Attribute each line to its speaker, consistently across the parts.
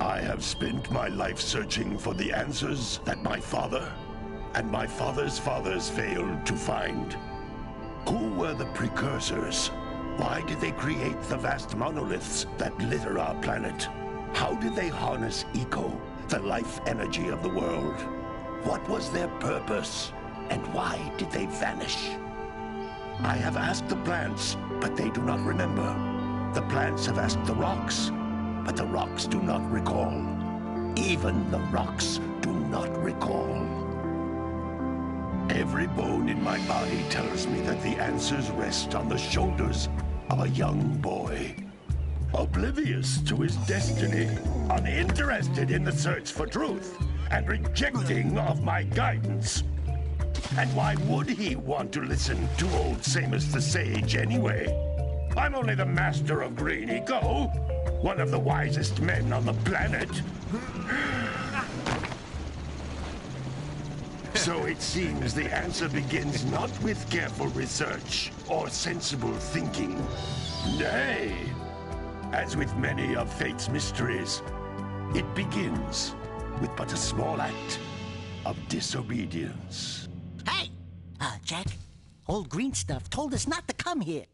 Speaker 1: I have spent my life searching for the answers that my father and my father's fathers failed to find. Who were the precursors? Why did they create the vast monoliths that litter our planet? How did they harness eco, the life energy of the world? What was their purpose? And why did they vanish? I have asked the plants, but they do not remember. The plants have asked the rocks, but the rocks do not recall. Even the rocks do not recall. Every bone in my body tells me that the answers rest on the shoulders of a young boy. Oblivious to his destiny, uninterested in the search for truth, and rejecting of my guidance. And why would he want to listen to old Samus the Sage anyway? I'm only the master of green eco, one of the wisest men on the planet. So it seems the answer begins not with careful research or sensible thinking. Nay, as with many of fate's mysteries, it begins with but a small act of disobedience.
Speaker 2: Hey! Jack, old green stuff told us not to come here.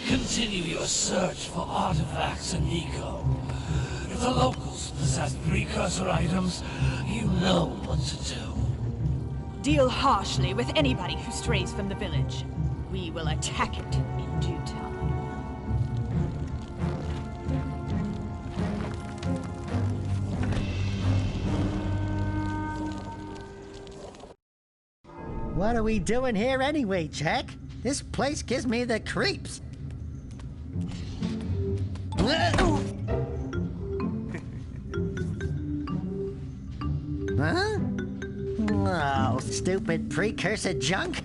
Speaker 3: Continue your search for artifacts and eco. If the locals possess precursor items, you know what to do.
Speaker 4: Deal harshly with anybody who strays from the village. We will attack it in due time.
Speaker 2: What are we doing here anyway, Jack? This place gives me the creeps. Huh? Oh, stupid precursor junk.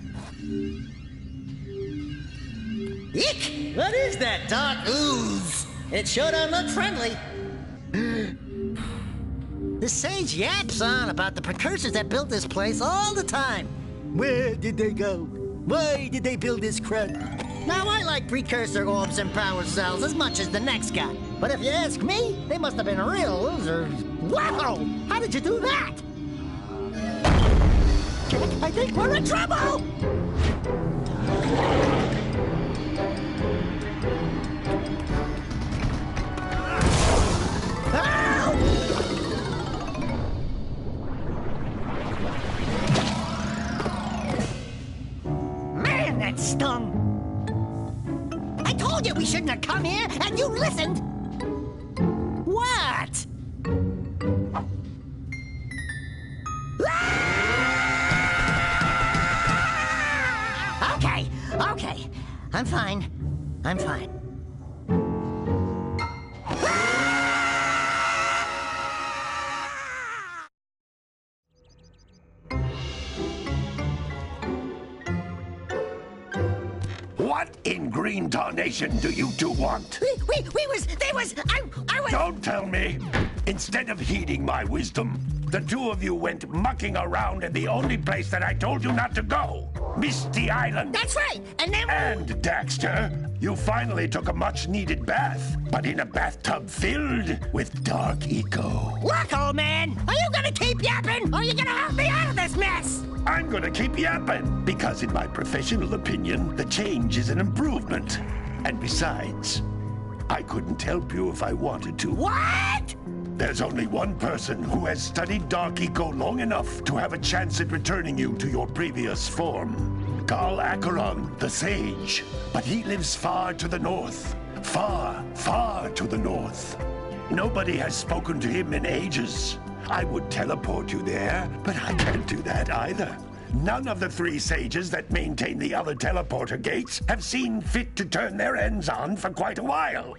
Speaker 2: Eek! What is that dark ooze? It sure don't look friendly. The sage yaps on about the precursors that built this place all the time. Where did they go? Why did they build this crap? Now, I like precursor orbs and power cells as much as the next guy. But if you ask me, they must have been real losers. Wow! How did you do that? I think we're in trouble! Man, that stung! I told you we shouldn't have come here, and you listened! What? Okay. I'm fine.
Speaker 1: What in green tarnation do you two want?
Speaker 2: I was...
Speaker 1: Don't tell me! Instead of heeding my wisdom, the two of you went mucking around in the only place that I told you not to go. Misty Island.
Speaker 2: That's right, and then...
Speaker 1: And, Daxter, you finally took a much-needed bath, but in a bathtub filled with dark eco.
Speaker 2: Look, old man, are you gonna keep yapping, or are you gonna help me out of this mess?
Speaker 1: I'm gonna keep yapping, because in my professional opinion, the change is an improvement. And besides, I couldn't help you if I wanted to.
Speaker 2: What?
Speaker 1: There's only one person who has studied Dark Eco long enough to have a chance at returning you to your previous form. Carl Acheron, the Sage. But he lives far to the north. Far, far to the north. Nobody has spoken to him in ages. I would teleport you there, but I can't do that either. None of the 3 sages that maintain the other teleporter gates have seen fit to turn their ends on for quite a while.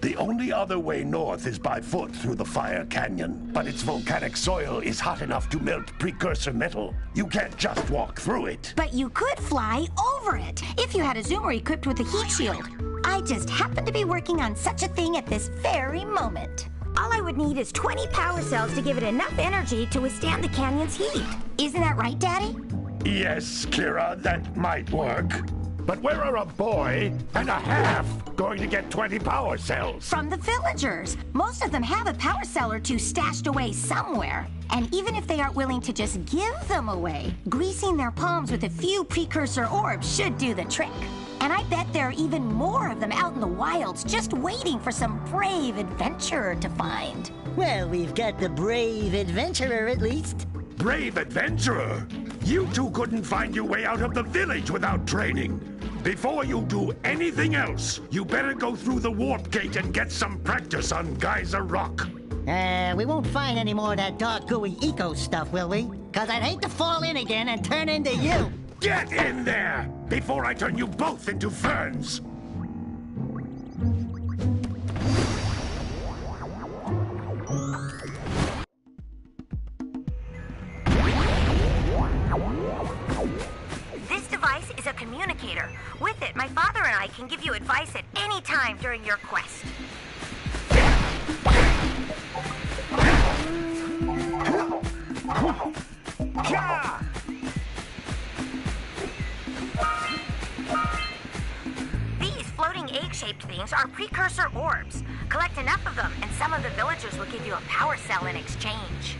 Speaker 1: The only other way north is by foot through the Fire Canyon, but its volcanic soil is hot enough to melt precursor metal. You can't just walk through it.
Speaker 5: But you could fly over it if you had a zoomer equipped with a heat shield. I just happen to be working on such a thing at this very moment. All I would need is 20 power cells to give it enough energy to withstand the canyon's heat. Isn't that right, Daddy?
Speaker 1: Yes, Kira, that might work. But where are a boy and a half going to get 20 power cells?
Speaker 5: From the villagers. Most of them have a power cell or 2 stashed away somewhere. And even if they aren't willing to just give them away, greasing their palms with a few precursor orbs should do the trick. And I bet there are even more of them out in the wilds just waiting for some brave adventurer to find.
Speaker 2: Well, we've got the brave adventurer at least.
Speaker 1: Brave adventurer? You two couldn't find your way out of the village without training. Before you do anything else, you better go through the warp gate and get some practice on Geyser Rock.
Speaker 2: We won't find any more of that dark gooey eco stuff, will we? 'Cause I'd hate to fall in again and turn into you.
Speaker 1: Get in there before I turn you both into ferns.
Speaker 5: This device is a communicator. With it, my father and I can give you advice at any time during your quest. These floating egg-shaped things are precursor orbs. Collect enough of them, and some of the villagers will give you a power cell in exchange.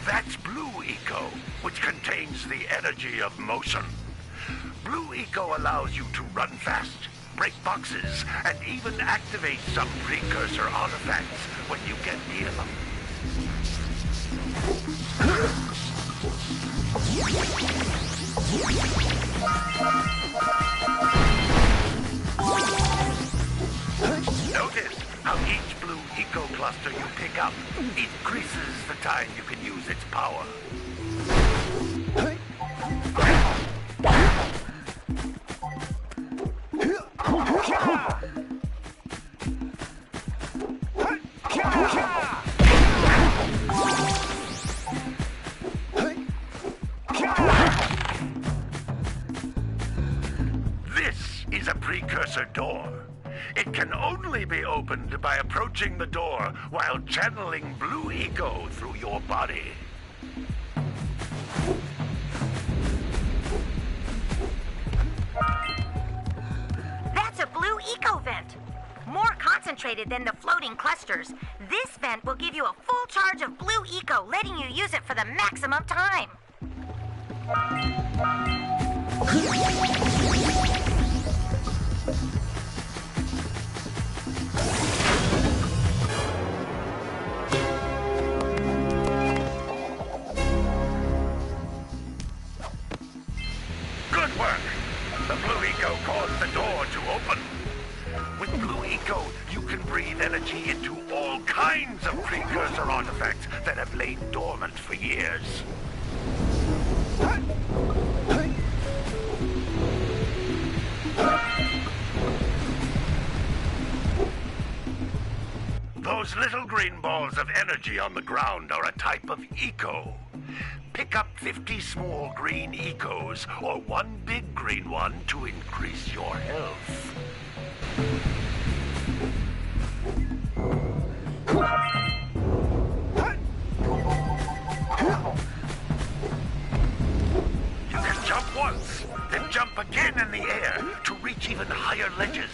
Speaker 1: That's Blue Eco, which contains the energy of motion. Blue Eco allows you to run fast, break boxes, and even activate some precursor artifacts when you get near them. Notice how each Blue Eco cluster you pick up increases the time you can use its power. This is a precursor door. It can only be opened by approaching the door while channeling Blue Eco through your body.
Speaker 5: That's a Blue Eco vent. more concentrated than the floating clusters. This vent will give you a full charge of blue eco, letting you use it for the maximum time.
Speaker 1: Good work! The blue eco caused the door to open. With blue eco, you can breathe energy into all kinds of precursor artifacts that have lain dormant for years. Those little green balls of energy on the ground are a type of eco. Pick up 50 small green ecos or one big green one to increase your health. You can jump once, then jump again in the air to reach even higher ledges.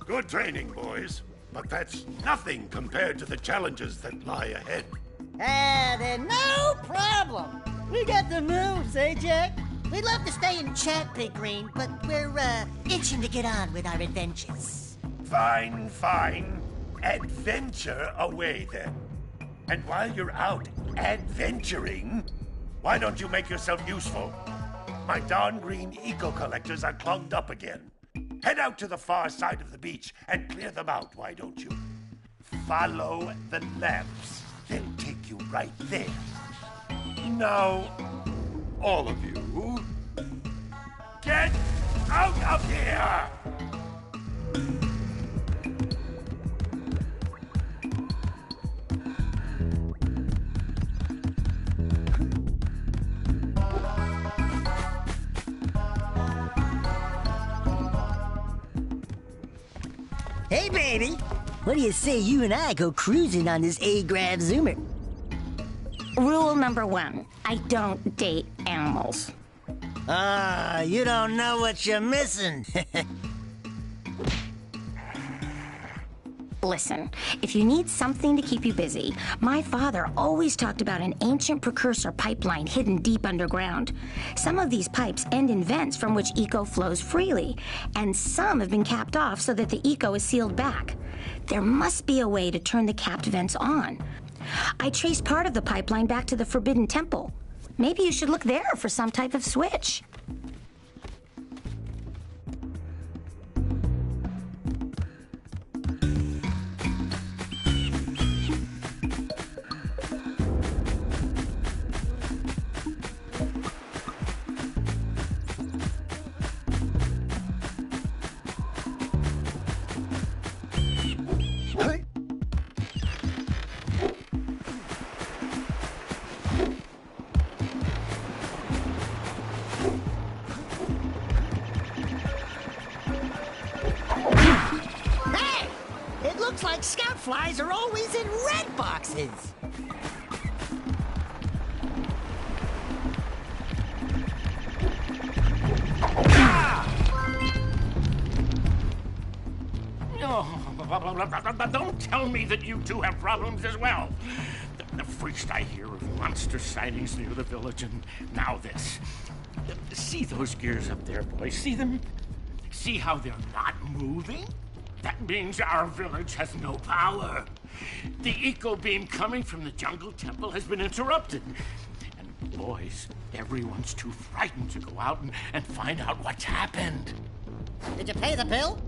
Speaker 1: Good training, boys. But that's nothing compared to the challenges that lie ahead.
Speaker 2: Then no problem. We got the moves, eh, Jack? We'd love to stay in chat, Big Green, but we're, itching to get on with our adventures.
Speaker 1: Fine, fine. Adventure away, then. And while you're out adventuring, why don't you make yourself useful? My darn green eco-collectors are clogged up again. Head out to the far side of the beach and clear them out, why don't you? Follow the lamps. They'll take you right there. Now, all of you, get out of here!
Speaker 2: Hey, baby. What do you say you and I go cruising on this A-Grav Zoomer?
Speaker 5: Rule number 1, I don't date animals.
Speaker 2: You don't know what you're missing.
Speaker 5: Listen, if you need something to keep you busy, my father always talked about an ancient precursor pipeline hidden deep underground. Some of these pipes end in vents from which eco flows freely, and some have been capped off so that the eco is sealed back. There must be a way to turn the capped vents on. I traced part of the pipeline back to the Forbidden Temple. Maybe you should look there for some type of switch.
Speaker 2: Looks like scout flies are always in red boxes.
Speaker 3: Don't tell me that you two have problems as well. The first I hear of monster sightings near the village, and now this. See those gears up there, boys? See them? See how they're not moving? That means our village has no power. The eco beam coming from the jungle temple has been interrupted. And boys, everyone's too frightened to go out and find out what's happened.
Speaker 2: Did you pay the bill?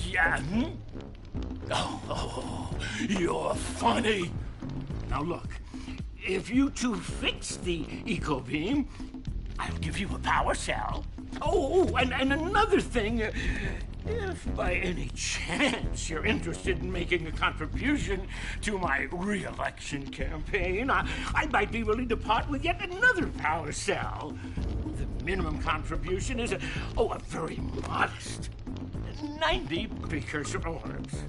Speaker 3: Yeah. Oh, you're funny. Now look, if you two fix the eco beam, I'll give you a power cell. Oh, and another thing. If by any chance you're interested in making a contribution to my re-election campaign, I might be willing to part with yet another power cell. The minimum contribution is a very modest 90 precursor orbs.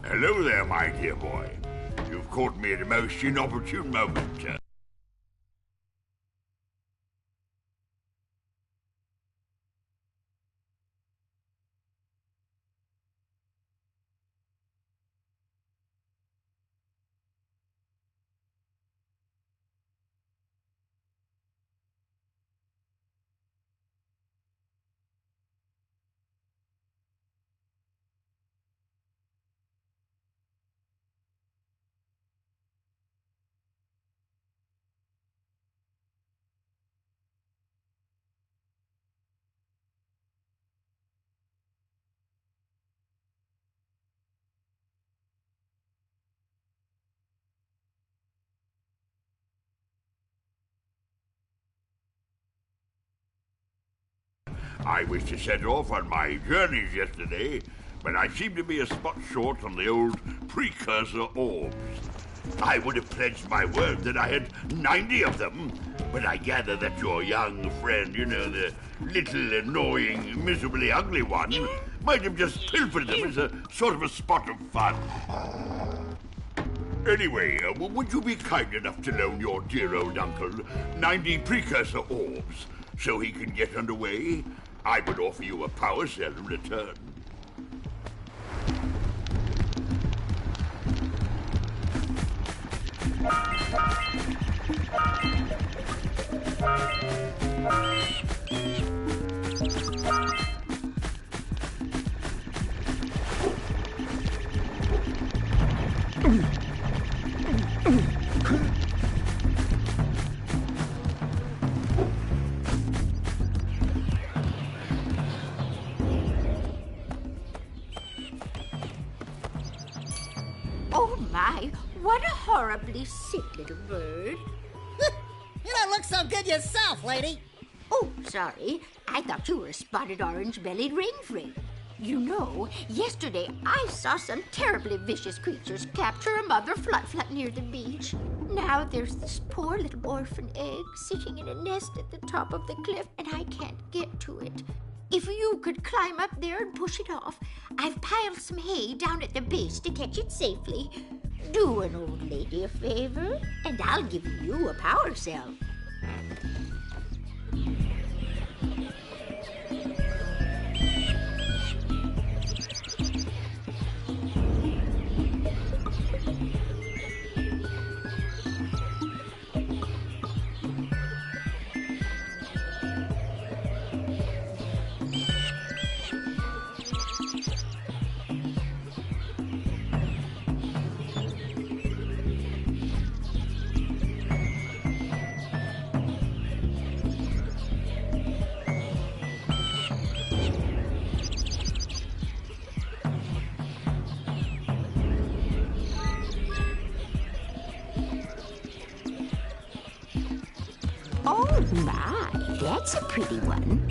Speaker 6: Hello there, my dear boy. You've caught me at a most inopportune moment. I was to set off on my journeys yesterday, but I seem to be a spot short on the old precursor orbs. I would have pledged my word that I had 90 of them, but I gather that your young friend, the little annoying, miserably ugly one, might have just pilfered them as a sort of a spot of fun. Anyway, would you be kind enough to loan your dear old uncle 90 precursor orbs so he can get underway? I would offer you a power cell in return.
Speaker 7: Oh my, what a horribly sick little bird.
Speaker 2: You don't look so good yourself, lady.
Speaker 7: Oh, sorry. I thought you were a spotted orange-bellied rainfrey. You know, yesterday I saw some terribly vicious creatures capture a mother flut-flut near the beach. Now there's this poor little orphan egg sitting in a nest at the top of the cliff, and I can't get to it. If you could climb up there and push it off, I've piled some hay down at the base to catch it safely. Do an old lady a favor, and I'll give you a power cell. Oh my, that's a pretty one.